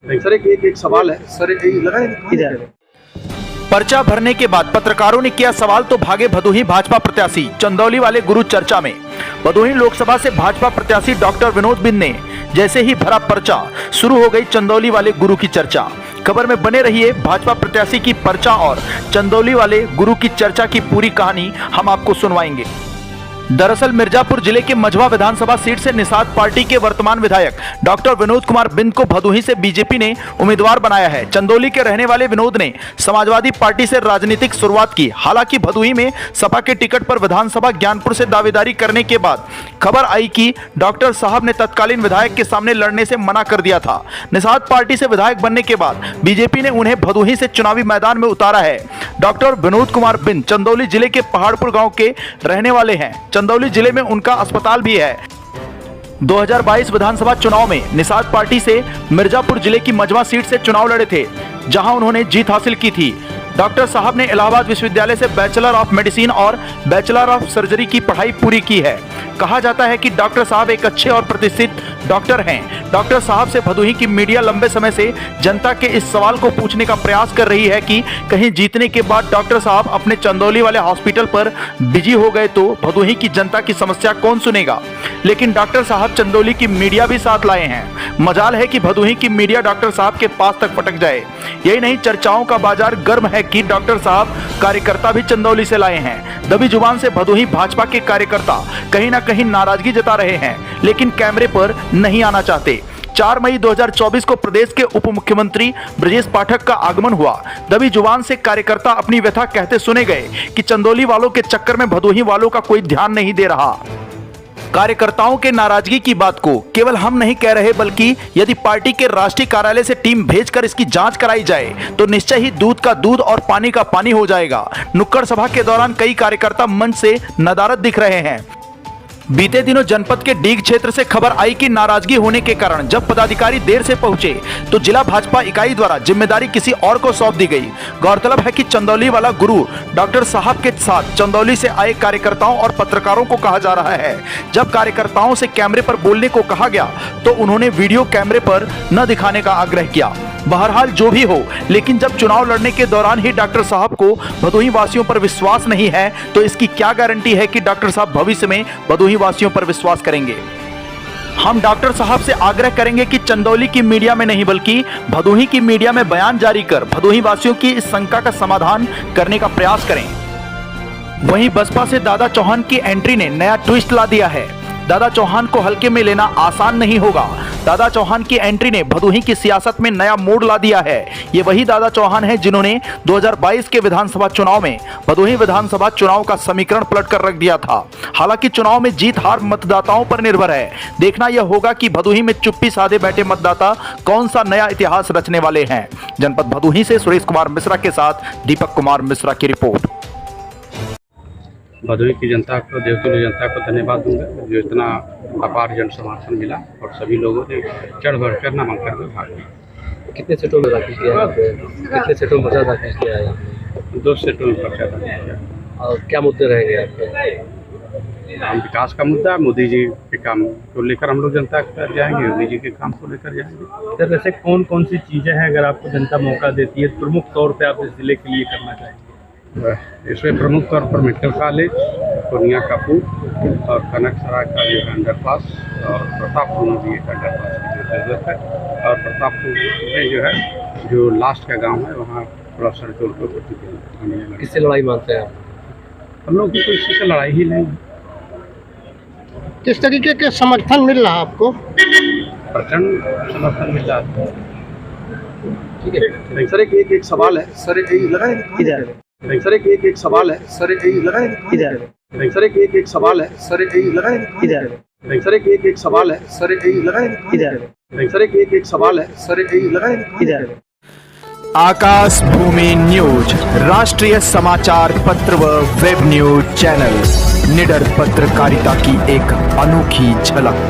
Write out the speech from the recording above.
Sir एक सवाल है सर, लगा पर्चा भरने के बाद पत्रकारों ने किया सवाल तो भागे भदोही भाजपा प्रत्याशी। चंदौली वाले गुरु चर्चा में। भदोही लोकसभा से भाजपा प्रत्याशी डॉक्टर विनोद बिंद ने जैसे ही भरा पर्चा, शुरू हो गई चंदौली वाले गुरु की चर्चा। खबर में बने रहिए। भाजपा प्रत्याशी की पर्चा और चंदौली वाले गुरु की चर्चा की पूरी कहानी हम आपको सुनवाएंगे। दरअसल मिर्जापुर जिले के मझवा विधानसभा सीट से निषाद पार्टी के वर्तमान विधायक डॉक्टर विनोद कुमार बिंद को भदोही से बीजेपी ने उम्मीदवार बनाया है। चंदौली के रहने वाले विनोद ने समाजवादी पार्टी से राजनीतिक शुरुआत की। हालांकि भदोही में सपा के टिकट पर विधानसभा ज्ञानपुर से दावेदारी करने के बाद खबर आई कि डॉक्टर साहब ने तत्कालीन विधायक के सामने लड़ने से मना कर दिया था। निषाद पार्टी से विधायक बनने के बाद बीजेपी ने उन्हें भदोही से चुनावी मैदान में उतारा है। डॉक्टर विनोद कुमार बिंद चंदौली जिले के पहाड़पुर गांव के रहने वाले हैं। चंदौली जिले में उनका अस्पताल भी है। 2022 विधानसभा चुनाव में निषाद पार्टी से मिर्जापुर जिले की मझवा सीट से चुनाव लड़े थे, जहां उन्होंने जीत हासिल की थी। डॉक्टर साहब ने इलाहाबाद विश्वविद्यालय से बैचलर ऑफ मेडिसिन और बैचलर ऑफ सर्जरी की पढ़ाई पूरी की है। कहा जाता है कि डॉक्टर साहब एक अच्छे और प्रतिष्ठित डॉक्टर हैं। डॉक्टर साहब से भदोही की मीडिया लंबे समय से जनता के इस सवाल को पूछने का प्रयास कर रही है कि कहीं जीतने के बाद डॉक्टर साहब अपने चंदौली वाले हॉस्पिटल पर बिजी हो गए तो भदोही की जनता की समस्या कौन सुनेगा। लेकिन डॉक्टर साहब चंदौली की मीडिया भी साथ लाए हैं। मजाल है कि भदोही की मीडिया डॉक्टर साहब के पास तक पटक जाए। यही नहीं, चर्चाओं का बाजार गर्म है कि डॉक्टर साहब कार्यकर्ता भी चंदौली से लाए हैं। दबी जुबान से भदोही भाजपा के कार्यकर्ता कहीं ना कहीं नाराजगी जता रहे हैं, लेकिन कैमरे पर नहीं आना चाहते। 4 मई 2024 को प्रदेश के उप मुख्यमंत्री ब्रजेश पाठक का आगमन हुआ। दबी जुबान से कार्यकर्ता अपनी व्यथा कहते सुने गए कि चंदौली वालों के चक्कर में भदोही वालों का कोई ध्यान नहीं दे रहा। कार्यकर्ताओं के नाराजगी की बात को केवल हम नहीं कह रहे, बल्कि यदि पार्टी के राष्ट्रीय कार्यालय से टीम भेजकर इसकी जांच कराई जाए तो निश्चय ही दूध का दूध और पानी का पानी हो जाएगा। नुक्कड़ सभा के दौरान कई कार्यकर्ता मंच से नदारद दिख रहे हैं। बीते दिनों जनपद के डीग क्षेत्र से खबर आई कि नाराजगी होने के कारण जब पदाधिकारी देर से पहुंचे तो जिला भाजपा इकाई द्वारा जिम्मेदारी किसी और को सौंप दी गई। गौरतलब है कि चंदौली वाला गुरु डॉक्टर साहब के साथ चंदौली से आए कार्यकर्ताओं और पत्रकारों को कहा जा रहा है। जब कार्यकर्ताओं से कैमरे पर बोलने को कहा गया तो उन्होंने वीडियो कैमरे पर न दिखाने का आग्रह किया। बहरहाल जो भी हो, लेकिन जब चुनाव लड़ने के दौरान ही डॉक्टर साहब को भदोही वासियों पर विश्वास नहीं है तो इसकी क्या गारंटी है कि डॉक्टर साहब भविष्य में भदोही वासियों पर विश्वास करेंगे। हम डॉक्टर साहब से आग्रह करेंगे कि चंदौली की मीडिया में नहीं बल्कि भदोही की मीडिया में बयान जारी कर भदोही वासियों की इस शंका का समाधान करने का प्रयास करें। वहीं बसपा से दादा चौहान की एंट्री ने नया ट्विस्ट ला दिया है। दादा चौहान को हल्के में लेना आसान नहीं होगा। दादा चौहान की एंट्री ने भदोही की सियासत में नया मोड़ ला दिया है। ये वही दादा चौहान है जिन्होंने 2022 के विधानसभा चुनाव में भदोही विधानसभा चुनाव का समीकरण पलट कर रख दिया था। हालांकि चुनाव में जीत हार मतदाताओं पर निर्भर है। देखना यह होगा कि भदोही में चुप्पी साधे बैठे मतदाता कौन सा नया इतिहास रचने वाले हैं। जनपद भदोही से सुरेश कुमार मिश्रा के साथ दीपक कुमार मिश्रा की रिपोर्ट। भदोही की जनता को, देवतुल्य जनता को धन्यवाद दूंगा जो इतना अपार जन समर्थन मिला और सभी लोगों ने चढ़ बढ़ कर नामांकन में भाग लिया। कितने सीटों में दाखिल किया है? कितने सीटों में पर्चा दाखिल किया है आपने? 2 सीटों में पर्चा दाखिल किया। और क्या मुद्दे रहेंगे आपके? हम विकास का मुद्दा, मोदी जी के काम को लेकर हम लोग जनता पर जाएंगे, मोदी जी के काम को लेकर जाएंगे। सर वैसे कौन कौन सी चीज़ें हैं अगर आपको जनता मौका देती है प्रमुख तौर पे आप इस जिले के लिए करना चाहेंगे? इसमें प्रमुख तौर पर मेडिकल कॉलेज, पूर्णिया का पुल और कनक सराय का जो अंडरपास और प्रतापपुर में भी एक अंडरपास की जो जरूरत है। और प्रतापपुर में जो है जो लास्ट का गांव है वहाँ थोड़ा सड़कों को किससे लड़ाई मानते हैं आप? हम लोग की तो इसी से लड़ाई ही नहीं। किस तरीके के समर्थन मिल रहा है आपको? प्रचंड समर्थन मिल रहा है। ठीक है सर एक सवाल है सर, इधर सर एक सवाल है सर, इधर सर एक सवाल है सर, इधर सर एक सवाल है सर, इधर सर एक सवाल है सर, इधर आकाश भूमि न्यूज राष्ट्रीय समाचार पत्र व वेब न्यूज चैनल। निडर पत्रकारिता की एक अनोखी झलक।